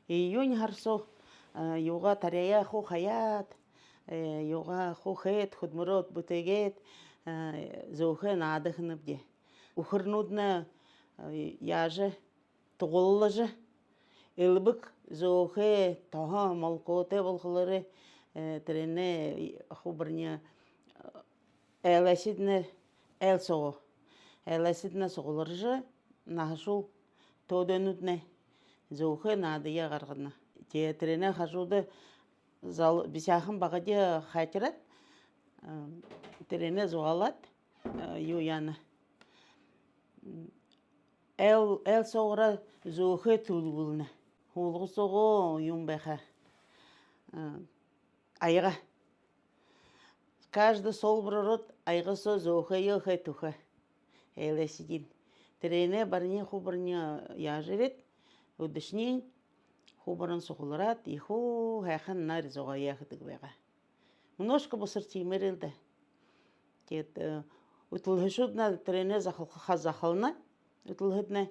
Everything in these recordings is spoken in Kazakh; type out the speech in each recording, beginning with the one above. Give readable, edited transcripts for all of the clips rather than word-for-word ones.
Июнь харсу юга тарая ху хаят юга ху хэт худмурот бутегет зөөхэ наадахныбде. Ухырнудна яжы тугуллыжы элбик зөөхэ тоха молкоте болхылары трене хубырня элесидне эл соғу. Элесидне соғылыржы нахшул тоденудне зөөхэ наадыя гаргына. Те трене хажуды бисяхын бағаде хатират трене зоғалат юяны. Эл соғыра зөөхэ тулгулны. Хулғы соғу юмбэха айға. Каждый сол бір рот айға со зөөхэ йөхэ тухэ. Элесидин. Трене барне хубырне яжырет. Өдішнен хубырын соғылырат. Иху хайхан нар зоға яхыдық бәға. Множко бұсыр теймерелді. Үтілхішудна трене захална. Үтілхідна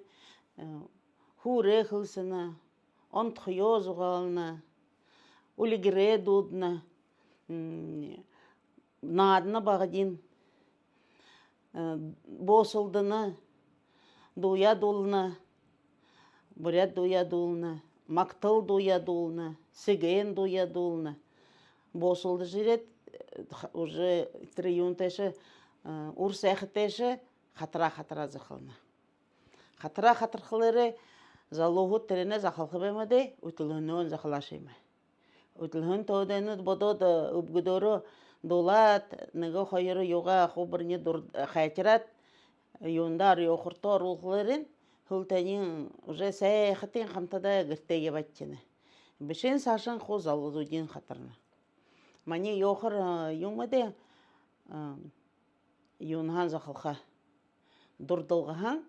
ху рехылсына. Он тхыё зоғална. Улигіре дудна. Надына бағадин. Босылдына. Дуя дулна. Бурят дуя дулна. Мактыл дуя дулна. Сиген дуя дулна. Босылды жирет. Уже триюн теші. Урс әхітеші. Хатыра зақылна. Хатыра қылыры. Залуғыт трене зақылқы бәмәді. Үтілгінен зақылашайма. Үтілгін тоғдені бододы үбгідору. Долат. Неге қойыры йоға қобырне қайтырат. Юндар йоқыртор ұлғыларын. Хултанин уже сәйхатин қамтада гіртеге бәттені. Бішен сашын қоз алғызуден қатырны. Мане йоқыр юмады юнхан зақылға. Дұрдылғыхан.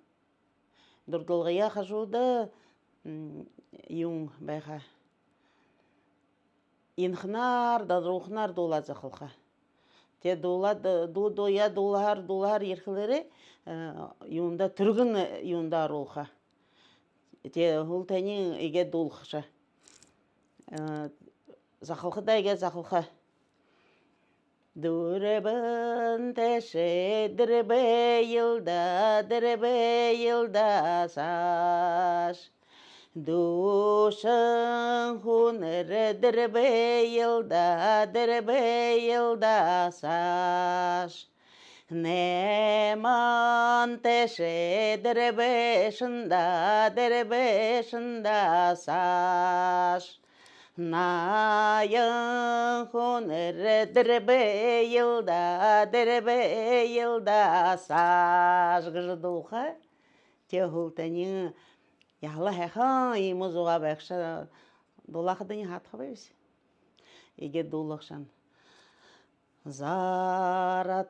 Дұрдылғыя қажуды юн бәға. Инхнар да рухнар дола зақылға. Те дола доя долар еркілері юнда түргін юнда рулға. Те хултанин еге долқыша. Зақылғы да еге зақылға. Дүребін тәші дірбе елда саш. Душын хуныры дірбе елда саш. Неман тәші дірбе шында саш. Найын хуныры дірбе елда саш. Гыжыдуға те хултанин яғла хайхан имы зуға бәкші долақыдың хатқа бәйбісі. Еге долақшан. Заратағы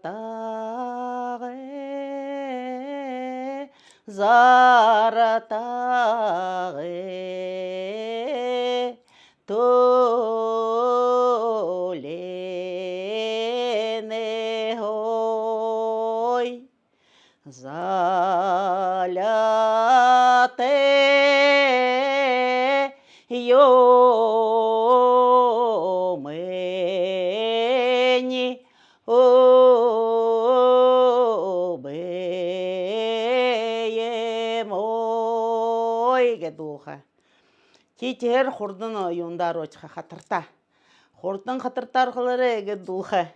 толене хой. Заляте йомені обеем ой гедуха. Титер хурдын юндар очқа қатырта. Хурдын қатыртар қылыры гедуха.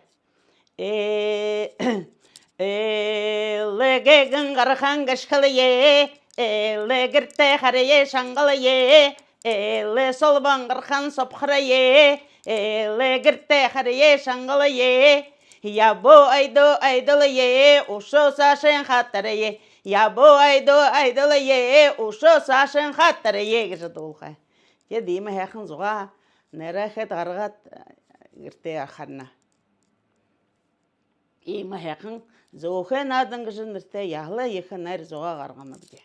Элегегін қархан ғашқылы е, элегірте қарые шаңғылы е, эле солбан қархан сопқыры е, элегірте қарие шаңғылы е, ябу айдылы е, ұшы сашын қаттыры е, ябу айдылы е, ұшы сашын қаттыры е, кежі долға. Те деймі әқін зұға, нәрі әқет ғарғат ғырте ақарына. Ийма хакын зөөхэ наадын гыжын нэртэй яхла ехэн нар зоға гаргамы бде.